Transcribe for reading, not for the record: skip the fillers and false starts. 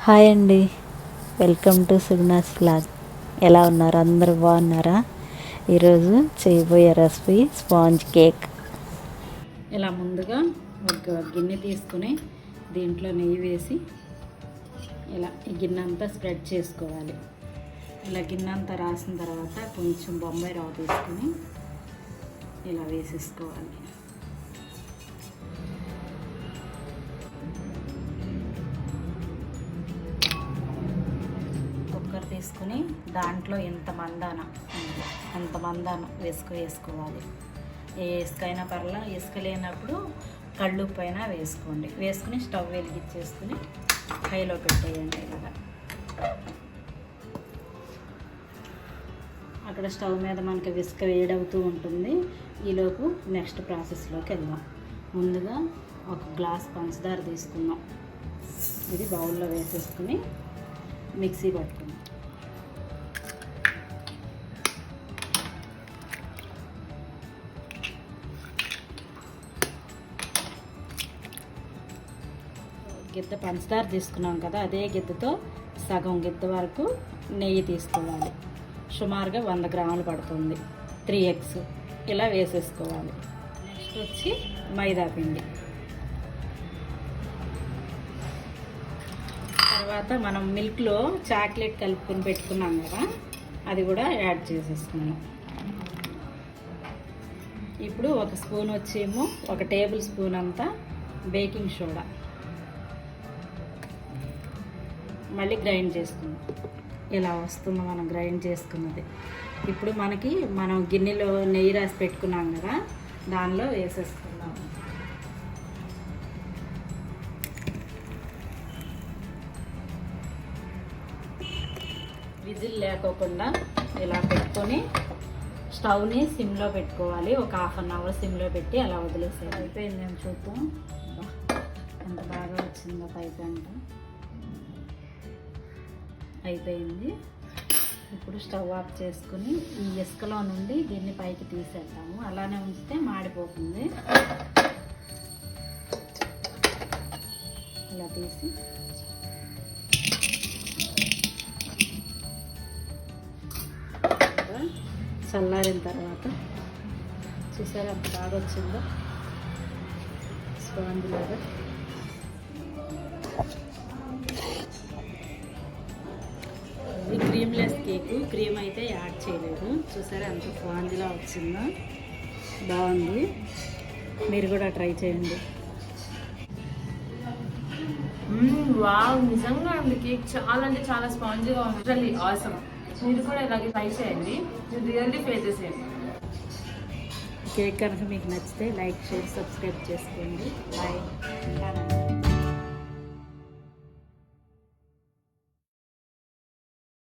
Hi అండి, welcome to సుగ్నాస్ vlog. ఎలా ఉన్నారు? అందరూ బాగున్నారా? ఈరోజు చేయబోయే రెసిపీ స్పాంజ్ కేక్. ఇలా ముందుగా ఒక గిన్నె తీసుకుని దీంట్లో నెయ్యి వేసి ఇలా ఈ గిన్నె అంతా స్ప్రెడ్ చేసుకోవాలి. ఇలా గిన్నె అంతా రాసిన తర్వాత కొంచెం బొంబాయి రవ్వ తీసుకుని ఇలా వేసేసుకోవాలి. కుక్కర్ తీసుకుని దాంట్లో ఎంత మందాన వేసుకోవాలి. ఏ ఇసుక అయినా పర్లా, ఇసుక లేనప్పుడు కళ్ళుప్పు అయినా వేసుకోండి. వేసుకుని స్టవ్ వెలిగించేసుకుని హైలో పెట్టేయండి. ఇలాగా అక్కడ స్టవ్ మీద మనకి ఇసుక వేడవుతూ ఉంటుంది. ఈలోపు నెక్స్ట్ ప్రాసెస్లోకి వెళ్దాం. ముందుగా ఒక గ్లాస్ పంచదార తీసుకున్నాం. ఇది బౌల్లో వేసేసుకుని మిక్సీ పట్టుకున్నాం. గిద్ద పంచదార తీసుకున్నాం కదా, అదే గిద్దతో సగం గిద్ద వరకు నెయ్యి తీసుకోవాలి. సుమారుగా 100 గ్రాములు పడుతుంది. 3 eggs ఇలా వేసేసుకోవాలి. నెక్స్ట్ వచ్చి మైదా పిండి. తర్వాత మనం మిల్క్లో చాక్లెట్ కలుపుకొని పెట్టుకున్నాం కదా, అది కూడా యాడ్ చేసేసుకున్నాం. ఇప్పుడు ఒక స్పూన్ వచ్చేమో 1 టేబుల్ స్పూన్ అంతా బేకింగ్ సోడా మళ్ళీ గ్రైండ్ చేసుకున్నాం. ఇలా వస్తుంది మనం గ్రైండ్ చేసుకున్నది. ఇప్పుడు మనం గిన్నెలో నెయ్యి రాసి పెట్టుకున్నాం కదా, దానిలో వేసేసుకున్నాం. విజిల్ లేకోకుండా ఇలా పెట్టుకొని స్టవ్ని సిమ్లో పెట్టుకోవాలి. ఒక 1/2 hour సిమ్లో పెట్టి అలా వదిలేసేది. అయిపోయింది ఏం చూద్దాం. ఎంత బాగా వచ్చిందో పైకి అంటే అయిపోయింది. ఇప్పుడు స్టవ్ ఆఫ్ చేసుకుని ఈ ఇసుకలో నుండి దీన్ని పైకి తీసేద్దాము. అలానే ఉంచితే మాడిపోతుంది. ఇలా తీసి చల్లారిన తర్వాత చూసారా ఎంత బాగా వచ్చిందో స్పాంజ్ లాగా. ఇది క్రీమ్లెస్ కేకు, క్రీమ్ అయితే యాడ్ చేయలేదు. చూసారా ఎంత స్పాంజ్లా వచ్చిందో, బాగుంది. మీరు కూడా ట్రై చేయండి. వావ్, నిజంగా ఉంది. కేక్ చాలా అంటే చాలా స్పాంజ్గా ఉంది. Really awesome. మీరు కూడా ఇలాగే ట్రై చేయండి. రియల్లీ ఫేస్ చేయండి. కేక్ కనుక మీకు నచ్చితే లైక్, షేర్, సబ్స్క్రైబ్ చేసుకోండి. బాయ్.